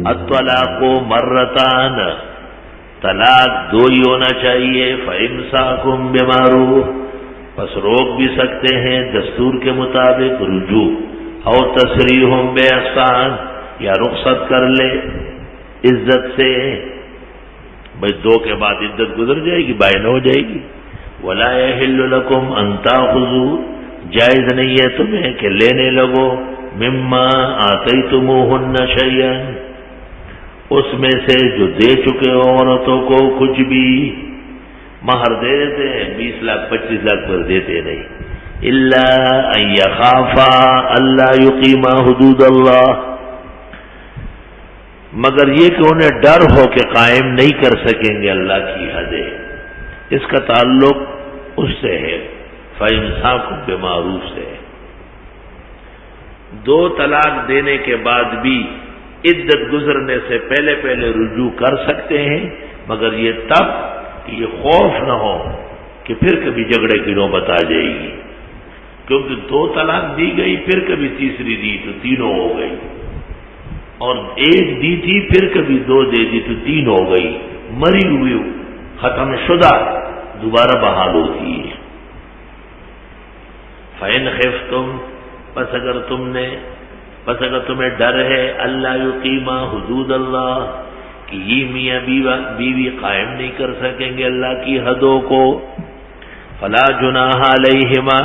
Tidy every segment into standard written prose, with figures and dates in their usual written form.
الطلاق مرتان، طلاق دو ہی ہونا چاہیے. فإمساکم بمعروف، پس روک بھی سکتے ہیں دستور کے مطابق رجوع، اور تسریحم بإحسان، یا رخصت کر لے عزت سے. بھئی دو کے بعد عدت گزر جائے گی، بائن ہو جائے گی. ولا یحل لکم ان تاخذوا، جائز نہیں ہے تمہیں کہ لینے لگو مما آتیتموہن شیئا، اس میں سے جو دے چکے ہو عورتوں کو کچھ بھی. مہر دے دیتے ہیں 20 لاکھ 25 لاکھ پر دیتے نہیں. الا ان یخافا الا یقیما حدود اللہ، مگر یہ کہ انہیں ڈر ہو کہ قائم نہیں کر سکیں گے اللہ کی حدیں. اس کا تعلق اس سے ہے فإمساکم بمعروف سے. دو طلاق دینے کے بعد بھی عدت گزرنے سے پہلے پہلے رجوع کر سکتے ہیں، مگر یہ تب کہ یہ خوف نہ ہو کہ پھر کبھی جھگڑے کی نوبت آ جائے گی. کیونکہ دو طلاق دی گئی، پھر کبھی تیسری دی تو تینوں ہو گئی، اور ایک دی تھی پھر کبھی دو دے دی تو تین ہو گئی. مری ہوئی ختم شدہ دوبارہ بحال ہوتی ہے. فَإِنْ خِفْتُمْ، پس اگر تمہیں ڈر ہے اللہ یقیما حدود اللہ، کہ یہ میاں بیوی قائم نہیں کر سکیں گے اللہ کی حدوں کو، فلا جناح علیہما،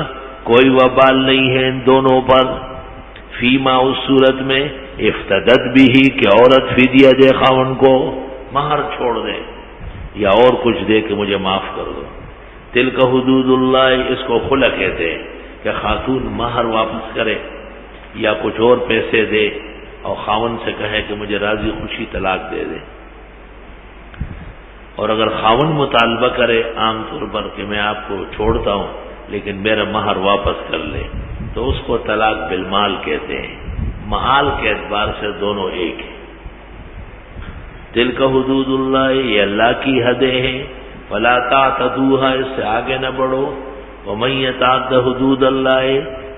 کوئی وبال نہیں ہے ان دونوں پر، فیما، اس صورت میں افتدت بھی کہ عورت فدیہ دے خاوند کو، مہر چھوڑ دے یا اور کچھ دے کہ مجھے معاف کر دو. تلک حدود اللہ، اس کو خلع کہتے ہیں کہ خاتون مہر واپس کرے یا کچھ اور پیسے دے اور خاوند سے کہے کہ مجھے راضی خوشی طلاق دے دے. اور اگر خاوند مطالبہ کرے عام طور پر کہ میں آپ کو چھوڑتا ہوں لیکن میرا مہر واپس کر لے، تو اس کو طلاق بالمال کہتے ہیں. محال کے اعتبار سے دونوں ایک ہیں. تلک حدود اللہ، یہ اللہ کی حدیں ہیں. فلا تعتدوها، اس سے آگے نہ بڑھو. ومن یتعد حدود اللہ،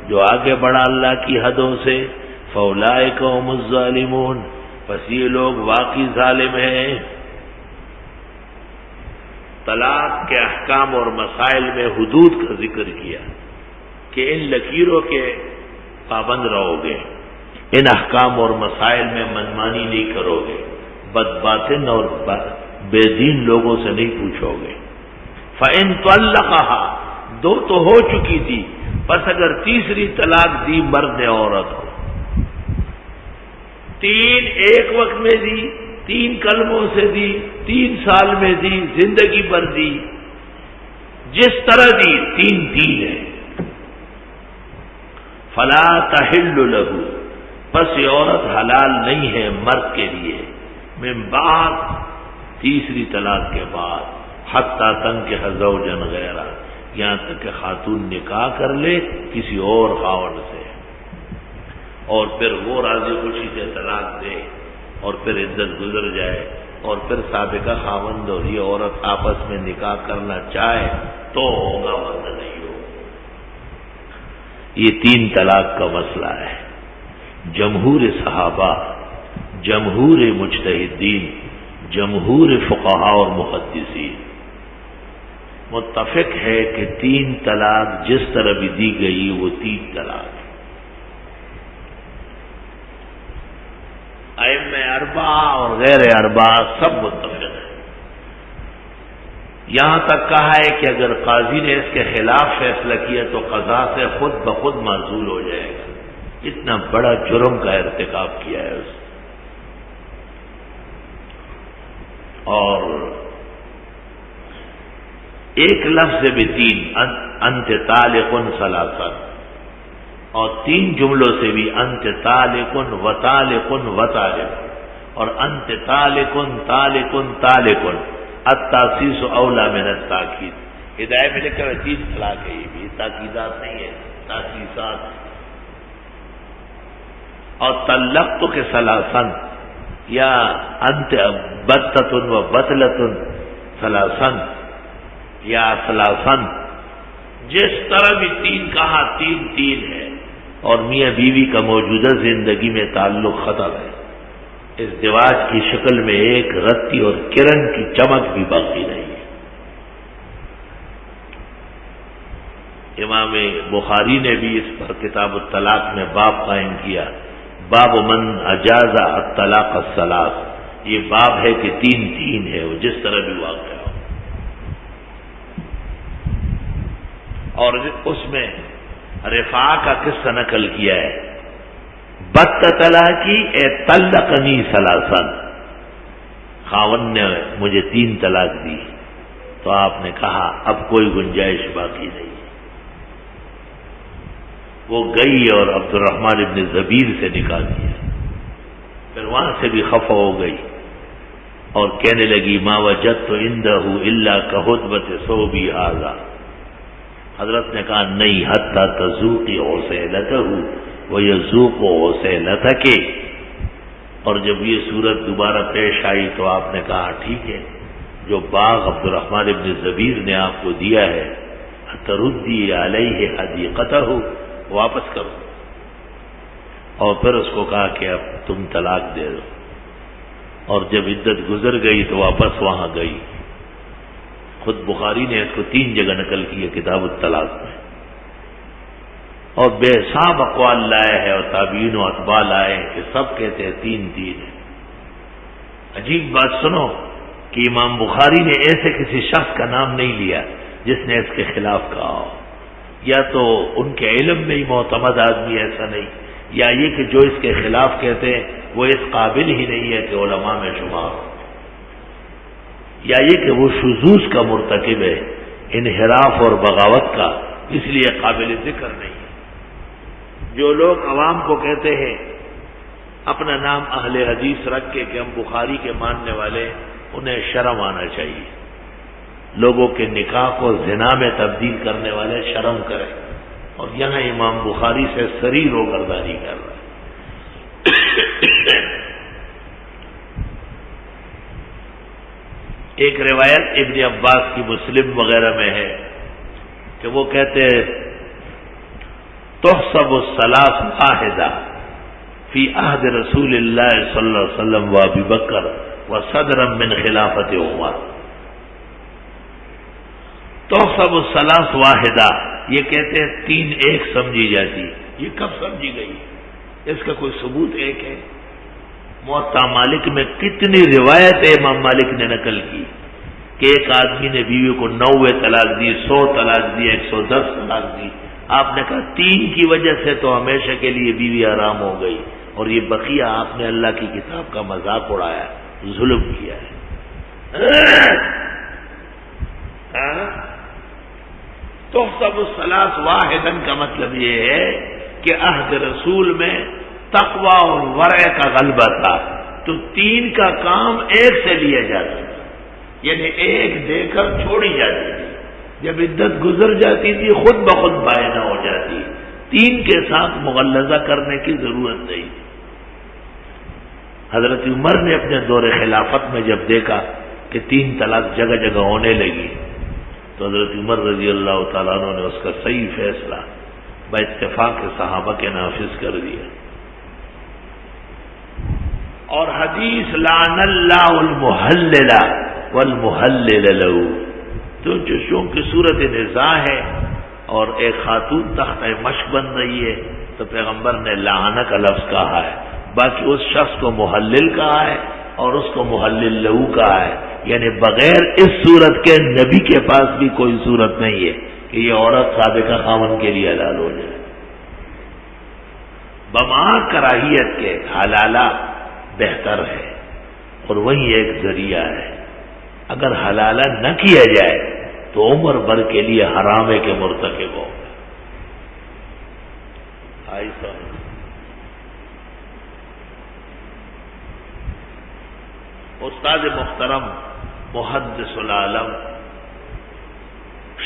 جو آگے بڑھا اللہ کی حدوں سے، فاولئک هم الظالمون، پس یہ لوگ واقعی ظالم ہیں. طلاق کے احکام اور مسائل میں حدود کا ذکر کیا کہ ان لکیروں کے پابند رہو گے، ان احکام اور مسائل میں منمانی نہیں کرو گے، بد باطن اور بے دین لوگوں سے نہیں پوچھو گے. فَإِن طَلَّقَهَا، دو تو ہو چکی تھی، بس اگر تیسری طلاق دی مرد نے عورت کو، 3 ایک وقت میں دی، 3 کلموں سے دی، 3 سال میں دی، زندگی بھر دی، جس طرح دی 3 ہے. فلا تحل له، بس یہ عورت حلال نہیں ہے مرد کے لیے، من بعد، تیسری طلاق کے بعد، حتی تنکح زوجا غیرہ، یہاں تک کہ خاتون نکاح کر لے کسی اور خاوند سے، اور پھر وہ راضی خوشی سے طلاق دے، اور پھر عدت گزر جائے، اور پھر سابقہ خاوند اور یہ عورت آپس میں نکاح کرنا چاہے تو ہوگا، ورنہ نہیں ہوگا. یہ 3 طلاق کا مسئلہ ہے. جمہور صحابہ، جمہور مجتہدین، جمہور فقہاء اور محدثین متفق ہے کہ 3 طلاق جس طرح بھی دی گئی وہ 3 طلاق. ائمہ 4 اور غیر 4 سب متفق ہیں. یہاں تک کہا ہے کہ اگر قاضی نے اس کے خلاف فیصلہ کیا تو قضا سے خود بخود معزول ہو جائے گا. اتنا بڑا جرم کا ارتکاب کیا ہے اس. اور ایک لفظ بھی 3، انت طالق ثلاثا، اور 3 جملوں سے بھی انت طالق و طالق و طالق، اور انت طالق طالق طالق. التاسیس اولا من التاکید. ہدایت میں لکھا ہے 3 طلاق ہے، یہ بھی تاکیدات نہیں ہے، تاسیسات. اور طلقت کے ثلاثن، یا انت بتۃ و بطلۃ ثلاثن یا ثلاثن، جس طرح بھی 3 کہا 3 ہے، اور میاں بیوی کا موجودہ زندگی میں تعلق ختم ہے. ازدواج کی شکل میں ایک رتی اور کرن کی چمک بھی باقی نہیں ہے۔ امام بخاری نے بھی اس پر کتاب الطلاق میں باب قائم کیا، باب من اجاز الطلاق الثلاث۔ یہ باب ہے کہ تین ہے، وہ جس طرح بھی واقع ہو، اور اس میں رفاع کا قصہ نقل کیا ہے، بت طلاقی اے طلقنی ثلاثا، خاوند نے مجھے 3 طلاق دی، تو آپ نے کہا اب کوئی گنجائش باقی نہیں۔ وہ گئی اور عبد الرحمن ابن زبیر سے نکاح کیا، پھر وہاں سے بھی خفا ہو گئی اور کہنے لگی ما وجدت عنده الا كخطبۃ صوبی ھذا۔ حضرت نے کہا نہیں، حتی تذوقی عسیلتہ ویذوق عسیلتک۔ اور جب یہ صورت دوبارہ پیش آئی تو آپ نے کہا ٹھیک ہے، جو باغ عبد الرحمن ابن زبیر نے آپ کو دیا ہے تردی علیہ حدیقتہ، واپس کرو۔ اور پھر اس کو کہا کہ اب تم طلاق دے دو، اور جب عدت گزر گئی تو واپس وہاں گئی۔ خود بخاری نے اس کو 3 جگہ نقل کی ہے کتاب الطلاق میں، اور بے حساب اقوال لائے ہیں اور تابعین و اتباع لائے ہیں کہ سب کہتے ہیں 3 ہے۔ عجیب بات سنو کہ امام بخاری نے ایسے کسی شخص کا نام نہیں لیا جس نے اس کے خلاف کہا ہو، یا تو ان کے علم میں ہی معتمد آدمی ایسا نہیں، یا یہ کہ جو اس کے خلاف کہتے ہیں وہ اس قابل ہی نہیں ہے کہ علماء میں شمار ہو، یا یہ کہ وہ شذوذ کا مرتکب ہے، انحراف اور بغاوت کا، اس لیے قابل ذکر نہیں ہے۔ جو لوگ عوام کو کہتے ہیں اپنا نام اہل حدیث رکھ کے کہ ہم بخاری کے ماننے والے، انہیں شرم آنا چاہیے۔ لوگوں کے نکاح کو زنا میں تبدیل کرنے والے شرم کریں، اور یہاں امام بخاری سے سری روگردانی کر رہا ہے۔ ایک روایت ابن عباس کی مسلم وغیرہ میں ہے کہ وہ کہتے ہیں تحسب الثلاث واحدہ فی عہد رسول اللہ صلی اللہ علیہ وسلم و ابی بکر و صدرا من خلافت عمر۔ تحسب الثلاث واحدہ، یہ کہتے ہیں 3 ایک سمجھی جاتی، یہ کب سمجھی گئی؟ اس کا کوئی ثبوت ایک ہے؟ موطا مالک میں کتنی روایتیں امام مالک نے نقل کی کہ ایک آدمی نے بیوی کو 90 طلاق دی، 100 طلاق دی، 110 طلاق دی۔ آپ نے کہا 3 کی وجہ سے تو ہمیشہ کے لیے بیوی آرام ہو گئی، اور یہ بقیہ آپ نے اللہ کی کتاب کا مذاق اڑایا، ظلم کیا ہے۔ تحسب الثلاث واحدا کا مطلب یہ ہے کہ عہد رسول میں تقوی اور ورع کا غلبہ تھا، تو 3 کا کام ایک سے لیا جاتا تھا، یعنی ایک دے کر چھوڑی جاتی تھی، جب عدت گزر جاتی تھی خود بخود بائنہ ہو جاتی، 3 کے ساتھ مغلظہ کرنے کی ضرورت نہیں۔ حضرت عمر نے اپنے دور خلافت میں جب دیکھا کہ 3 طلاق جگہ جگہ ہونے لگی تو حضرت عمر رضی اللہ تعالیٰ عنہ نے اس کا صحیح فیصلہ باتفاق صحابہ کے نافذ کر دیا۔ اور حدیث لعن اللہ المحلل والمحلل له، تو جو چونکہ صورت نزاع ہے اور ایک خاتون تخت مشق بن رہی ہے تو پیغمبر نے لعنہ کا لفظ کہا ہے، باقی اس شخص کو محلل کہا ہے اور اس کو محلل له کہا ہے، یعنی بغیر اس صورت کے نبی کے پاس بھی کوئی صورت نہیں ہے کہ یہ عورت سابقہ خاوند کے لیے حلال ہو جائے۔ بما کراہیت کے حلالہ بہتر ہے، اور وہی ایک ذریعہ ہے، اگر حلالہ نہ کیا جائے تو عمر بھر کے لیے حرام ہے کہ مرتکب ہو۔ استاد محترم محدث العالم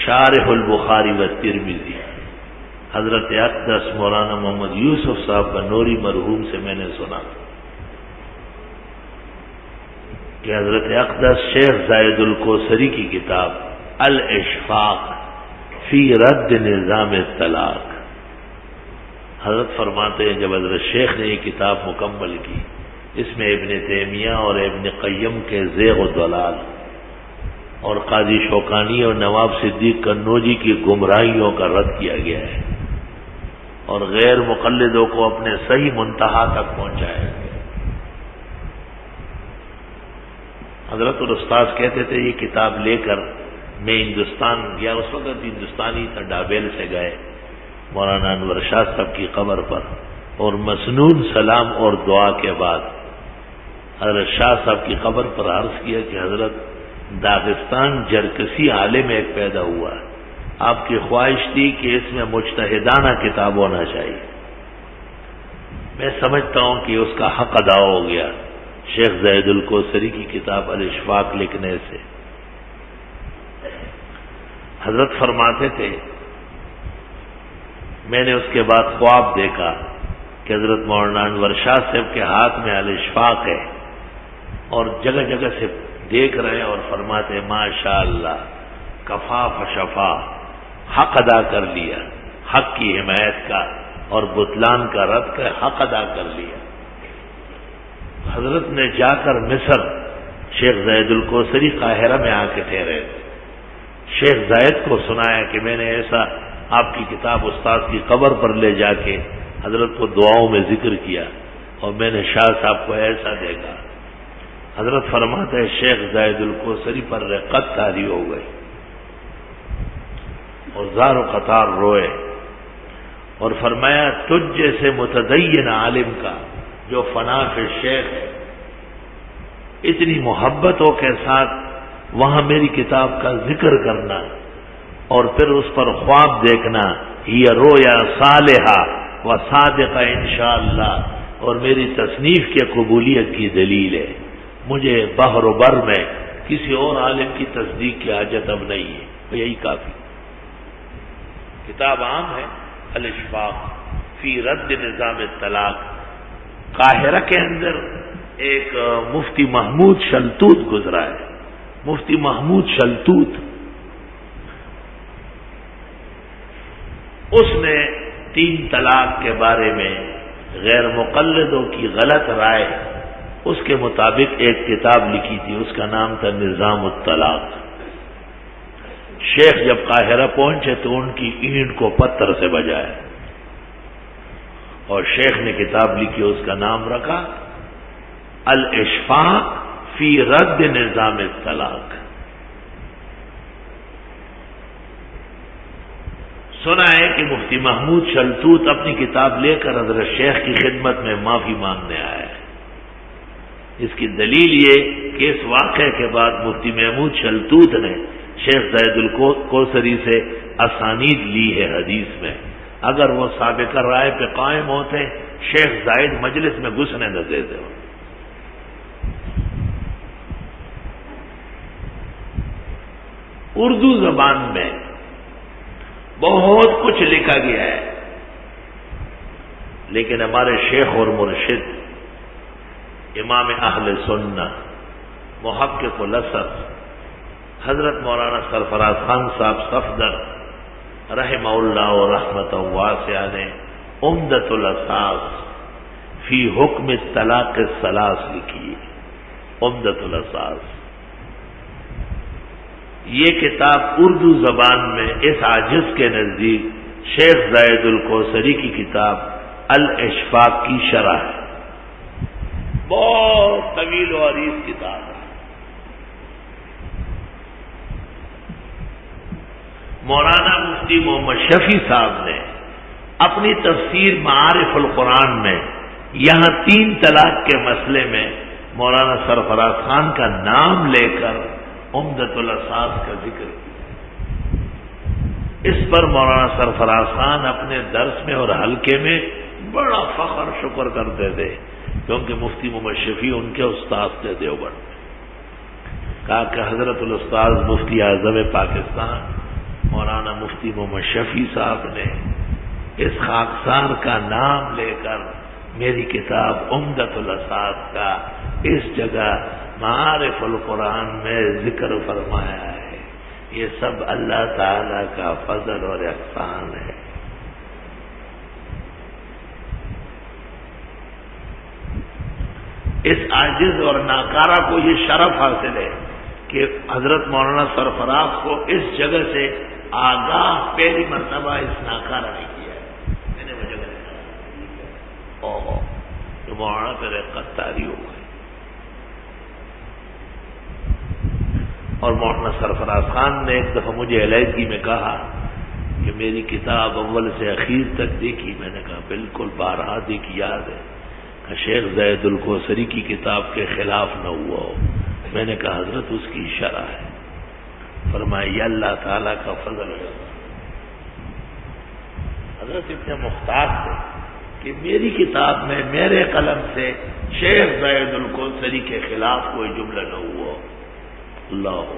شارح البخاری و ترمذی حضرت اقدس مولانا محمد یوسف صاحب بنوری مرحوم سے میں نے سنا کہ حضرت اقدس شیخ زائد الکوثری کی کتاب الاشفاق فی رد نظام الطلاق، حضرت فرماتے ہیں جب حضرت شیخ نے یہ کتاب مکمل کی، اس میں ابن تیمیہ اور ابن قیم کے زیغ و ضلال اور قاضی شوکانی اور نواب صدیق قنوجی کی گمراہیوں کا رد کیا گیا ہے اور غیر مقلدوں کو اپنے صحیح منتہا تک پہنچایا گیا۔ حضرت الاستاذ کہتے تھے یہ کتاب لے کر میں ہندوستان گیا، اس وقت ہندوستانی تھا، ڈابیل سے گئے مولانا انور شاہ صاحب کی قبر پر، اور مسنون سلام اور دعا کے بعد حضرت شاہ صاحب کی قبر پر عرض کیا کہ حضرت داغستان جرکسی عالم ایک پیدا ہوا، آپ کی خواہش تھی کہ اس میں مجتہدانہ کتاب ہونا چاہیے، میں سمجھتا ہوں کہ اس کا حق ادا ہو گیا شیخ زید الکوثری کی کتاب الاشفاق لکھنے سے۔ حضرت فرماتے تھے میں نے اس کے بعد خواب دیکھا کہ حضرت مولانا انور شاہ صاحب کے ہاتھ میں الاشفاق ہے اور جگہ جگہ سے دیکھ رہے ہیں اور فرماتے ہیں ماشاء اللہ کفا فشفا، حق ادا کر لیا، حق کی حمایت کا اور بطلان کا رد کا حق ادا کر لیا۔ حضرت نے جا کر مصر شیخ زید الکوثری قاہرہ میں آ کے ٹھہرے، شیخ زائد کو سنایا کہ میں نے ایسا آپ کی کتاب استاد کی قبر پر لے جا کے حضرت کو دعاؤں میں ذکر کیا اور میں نے شاہ صاحب کو ایسا دیکھا۔ حضرت فرماتے ہیں شیخ زائد الکوثری پر رقت طاری ہو گئی اور زار و قطار روئے اور فرمایا تجھ جیسے متدین عالم کا جو فنا فی شیخ ہے، اتنی محبتوں کے ساتھ وہاں میری کتاب کا ذکر کرنا اور پھر اس پر خواب دیکھنا، یہ رویا صالحہ و صادقہ انشاءاللہ، اور میری تصنیف کے قبولیت کی دلیل ہے۔ مجھے بحر و بر میں کسی اور عالم کی تصدیق کی حاجت اب نہیں ہے، یہی کافی۔ کتاب عام ہے الاشفاق فی رد نظام الطلاق۔ قاہرہ کے اندر ایک مفتی محمود شلتوت گزرا ہے، مفتی محمود شلتوت، اس نے 3 طلاق کے بارے میں غیر مقلدوں کی غلط رائے اس کے مطابق ایک کتاب لکھی تھی، اس کا نام تھا نظام الطلاق۔ شیخ جب قاہرہ پہنچے تو ان کی اینٹ کو پتھر سے بجایا اور شیخ نے کتاب لکھی، اس کا نام رکھا الاشفاق فی رد نظام الطلاق۔ سنا ہے کہ مفتی محمود شلتوت اپنی کتاب لے کر حضرت شیخ کی خدمت میں معافی مانگنے آیا ہے۔ اس کی دلیل یہ کہ اس واقعے کے بعد مفتی محمود شلتوت نے شیخ زید الکوثری سے اسانید لی ہے حدیث میں، اگر وہ سابقہ رائے پہ قائم ہوتے شیخ زائد مجلس میں گھسنے نہ دیتے ہو۔ اردو زبان میں بہت کچھ لکھا گیا ہے، لیکن ہمارے شیخ اور مرشد امام اہل سنہ محقق الاسر حضرت مولانا سرفراز خان صاحب صفدر رحمہ اللہ و رحمۃ واسعہ نے عمدۃ الاساس فی حکم الطلاق الثلاث لکھی ہے۔ عمدۃ الاساس یہ کتاب اردو زبان میں اس عاجز کے نزدیک شیخ زید الکوثری کی کتاب الاشفاق کی شرح ہے، بہت طویل و عریض کتاب ہے۔ مولانا مفتی محمد شفیع صاحب نے اپنی تفسیر معارف القرآن میں یہاں 3 طلاق کے مسئلے میں مولانا سرفراز خان کا نام لے کر عمدۃ الاساس کا ذکر کیا۔ اس پر مولانا سرفراز خان اپنے درس میں اور حلقے میں بڑا فخر شکر کرتے تھے، کیونکہ مفتی محمد شفیع ان کے استاد تھے دیوبند۔ کہا کہ حضرت الاستاذ مفتی اعظم پاکستان مولانا مفتی محمد شفیع صاحب نے اس خاکسار کا نام لے کر میری کتاب عمدۃ الاساس کا اس جگہ معارف القرآن میں ذکر فرمایا ہے۔ یہ سب اللہ تعالی کا فضل اور احسان ہے۔ اس عاجز اور ناکارہ کو یہ شرف حاصل ہے کہ حضرت مولانا سرفراز کو اس جگہ سے آگاہ پہلی مرتبہ اس ناکارہ نے کیا ہے. میں نے وہ جگہ جو مولانا پہ قطاری ہو گئے. اور مولانا سرفراز خان نے ایک دفعہ مجھے علیحدگی میں کہا کہ میری کتاب اول سے اخیر تک دیکھی. میں نے کہا بالکل بارہا دیکھی، یاد ہے کہ شیخ زید الکوثری کی کتاب کے خلاف نہ ہوا ہو. میں نے کہا حضرت اس کی شرح ہے. فرمایا یہ اللہ تعالیٰ کا فضل ہے. حضرت اتنے مختار تھے کہ میری کتاب میں میرے قلم سے شیخ زید الکوثری کے خلاف کوئی جملہ نہ ہوا. اللہ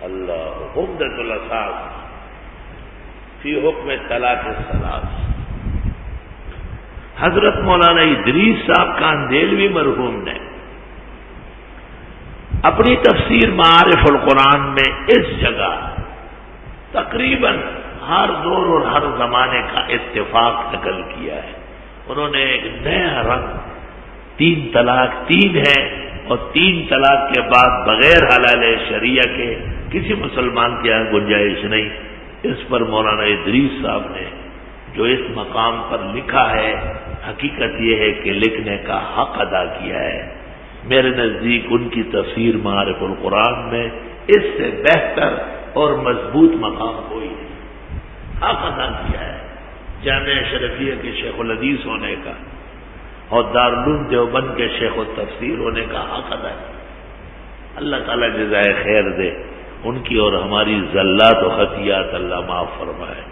اللہ عمدۃ الاساس فی حکم طلاق الثلاث. حضرت مولانا ادریس صاحب کاندیلوی مرحوم نے اپنی تفسیر معارف القرآن میں اس جگہ تقریباً ہر دور اور ہر زمانے کا اتفاق نقل کیا ہے. انہوں نے ایک نیا رنگ 3 طلاق 3 ہے اور 3 طلاق کے بعد بغیر حلال شریعہ کے کسی مسلمان کے یہاں گنجائش نہیں. اس پر مولانا ادریس صاحب نے جو اس مقام پر لکھا ہے حقیقت یہ ہے کہ لکھنے کا حق ادا کیا ہے. میرے نزدیک ان کی تفسیر معارف القرآن میں اس سے بہتر اور مضبوط مقام کوئی نہیں. حق ادا کیا ہے. جامعہ شرفیہ کے شیخ الحدیث ہونے کا اور دارالعلوم دیوبند کے شیخ التفسیر ہونے کا حق ادا کیا. اللہ تعالیٰ جزائے خیر دے. ان کی اور ہماری زلات و خطیات اللہ معاف فرمائے.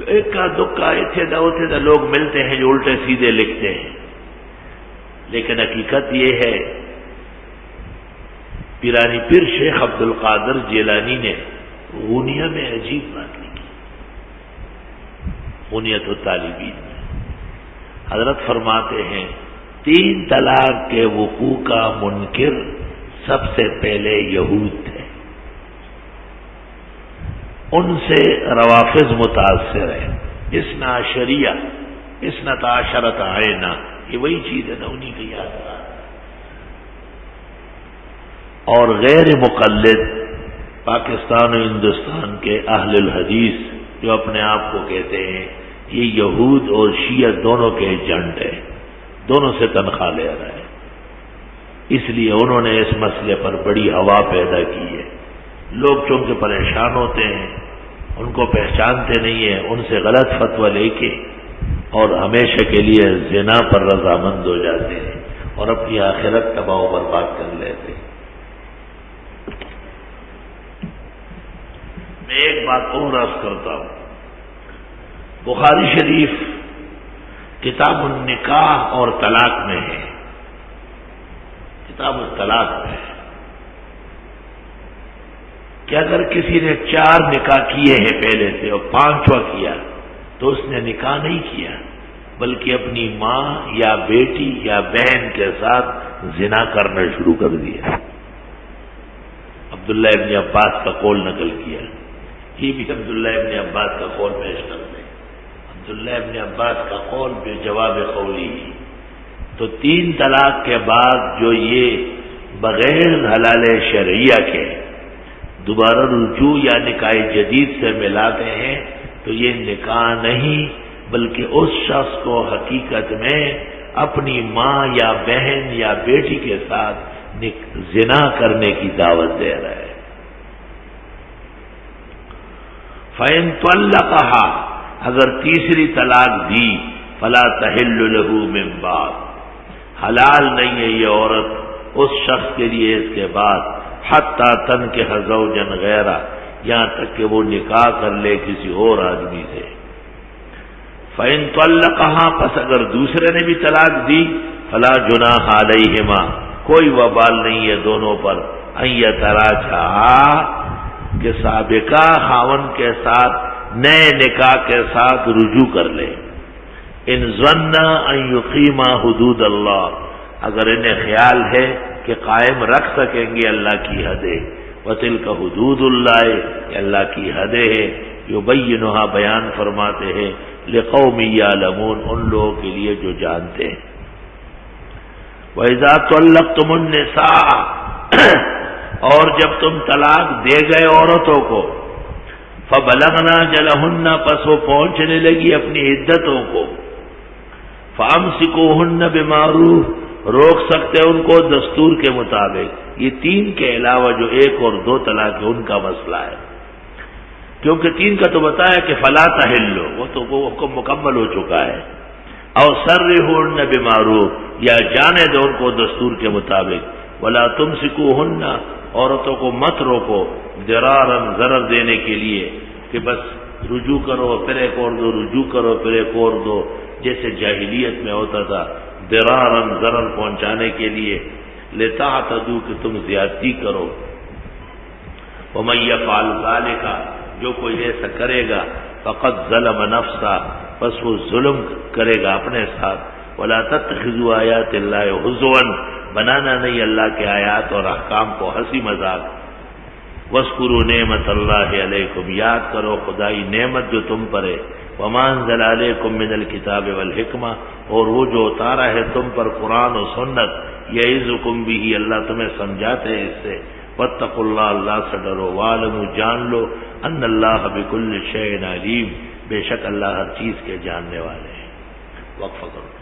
ایک کا دکھا اتنے دا لوگ ملتے ہیں جو الٹے سیدھے لکھتے ہیں، لیکن حقیقت یہ ہے پیرانی پیر شیخ عبد القادر جیلانی نے غنیہ میں عجیب بات لکھی. غنیۃ الطالبین میں حضرت فرماتے ہیں 3 طلاق کے وقوع کا منکر سب سے پہلے یہود تھے. ان سے روافض متاثر ہے. اسنا عشریہ اسنتا عشرۃ عینہ یہ وہی چیز ہے نا، انہی کی یاد رہا. اور غیر مقلد پاکستان و ہندوستان کے اہل الحدیث جو اپنے آپ کو کہتے ہیں یہ یہود اور شیعہ دونوں کے ایجنٹ ہیں، دونوں سے تنخواہ لے رہا ہے. اس لیے انہوں نے اس مسئلے پر بڑی ہوا پیدا کی ہے. لوگ چونکہ پریشان ہوتے ہیں، ان کو پہچانتے نہیں ہیں، ان سے غلط فتویٰ لے کے اور ہمیشہ کے لیے زنا پر رضامند ہو جاتے ہیں اور اپنی آخرت تباہ و برباد کر لیتے ہیں. میں ایک بات اور عرض کرتا ہوں. بخاری شریف کتاب النکاح اور طلاق میں ہے. کتاب الطلاق میں ہے کہ اگر کسی نے 4 نکاح کیے ہیں پہلے سے اور 5واں کیا تو اس نے نکاح نہیں کیا بلکہ اپنی ماں یا بیٹی یا بہن کے ساتھ زنا کرنا شروع کر دیا. عبداللہ ابن عباس کا قول نقل کیا. یہ بھی عبداللہ ابن عباس کا قول پیش کرتے ہیں. عبداللہ ابن عباس کا قول بے جواب قولی. تو 3 طلاق کے بعد جو یہ بغیر حلال شرعیہ کے دوبارہ رجوع یا نکاح جدید سے ملاتے ہیں تو یہ نکاح نہیں بلکہ اس شخص کو حقیقت میں اپنی ماں یا بہن یا بیٹی کے ساتھ زنا کرنے کی دعوت دے رہا ہے. فَإِن طَلَّقَهَا اگر تیسری طلاق دی فَلَا تَحِلُّ لَهُ مِن بَعْدُ حلال نہیں ہے یہ عورت اس شخص کے لیے اس کے بعد حتیٰ تنکح زوجا غیرہ یہاں تک کہ وہ نکاح کر لے کسی اور آدمی سے. فَإِن طَلَّقَهَا پس اگر دوسرے نے بھی طلاق دی فَلَا جُنَاحَ عَلَيْهِمَا کوئی وبال نہیں ہے دونوں پر ان یتراجعا کہ سابقہ خاوند کے ساتھ نئے نکاح کے ساتھ رجوع کر لے. ان ظنّا ان یقیما حدود اللہ اگر انہیں خیال ہے کہ قائم رکھ سکیں گے اللہ کی حدیں. وتلک حدود اللہ یہ اللہ کی حدیں ہے یبینھا بیان فرماتے ہیں لقوم یعلمون ان لوگوں کے لیے جو جانتے ہیں. وَإِذَا طَلَّقْتُمُ النِّسَاءَ اور جب تم طلاق دے گئے عورتوں کو فَبَلَغْنَ أَجَلَهُنَّ پس وہ پہنچنے لگی اپنی عدتوں کو فَأَمْسِكُوهُنَّ بِمَعْرُوفٍ روک سکتے ان کو دستور کے مطابق. یہ 3 کے علاوہ جو 1 اور 2 طلاق ان کا مسئلہ ہے، کیونکہ 3 کا تو بتایا کہ فَلَا تَحِلُّ وہ تو وہ حکم مکمل ہو چکا ہے. او سرحوہن بمعروف یا جانے دو ان کو دستور کے مطابق. ولا تمسکوہن عورتوں کو مت روکو ضرارا ضرر دینے کے لیے کہ بس رجوع کرو پھر ایک اور دو، رجوع کرو پھر ایک اور دو، جیسے جاہلیت میں ہوتا تھا ضرارا ضرر پہنچانے کے لیے. لتعتدوا کہ تم زیادتی کرو. ومن یفعل ذلک جو کوئی ایسا کرے گا فقد ظلم نفسہ بس وہ ظلم کرے گا اپنے ساتھ. ولا تتخذوا آیات اللہ ہزوا بنانا نہیں اللہ کے آیات اور احکام کو ہنسی مذاق. واذکروا نعمت اللہ علیکم یاد کرو خدائی نعمت جو تم پر ہے. وما انزل علیکم من الکتاب والحکمہ اور وہ جو اتارا ہے تم پر قرآن و سنت. یعظکم بھی اللہ تمہیں سمجھاتے ہیں اس سے. واتقوا اللہ اللہ سے ڈرو. واعلموا جان لو ان اللہ بکل شیء علیم بے شک اللہ ہر چیز کے جاننے والے ہیں. وقفہ کرو.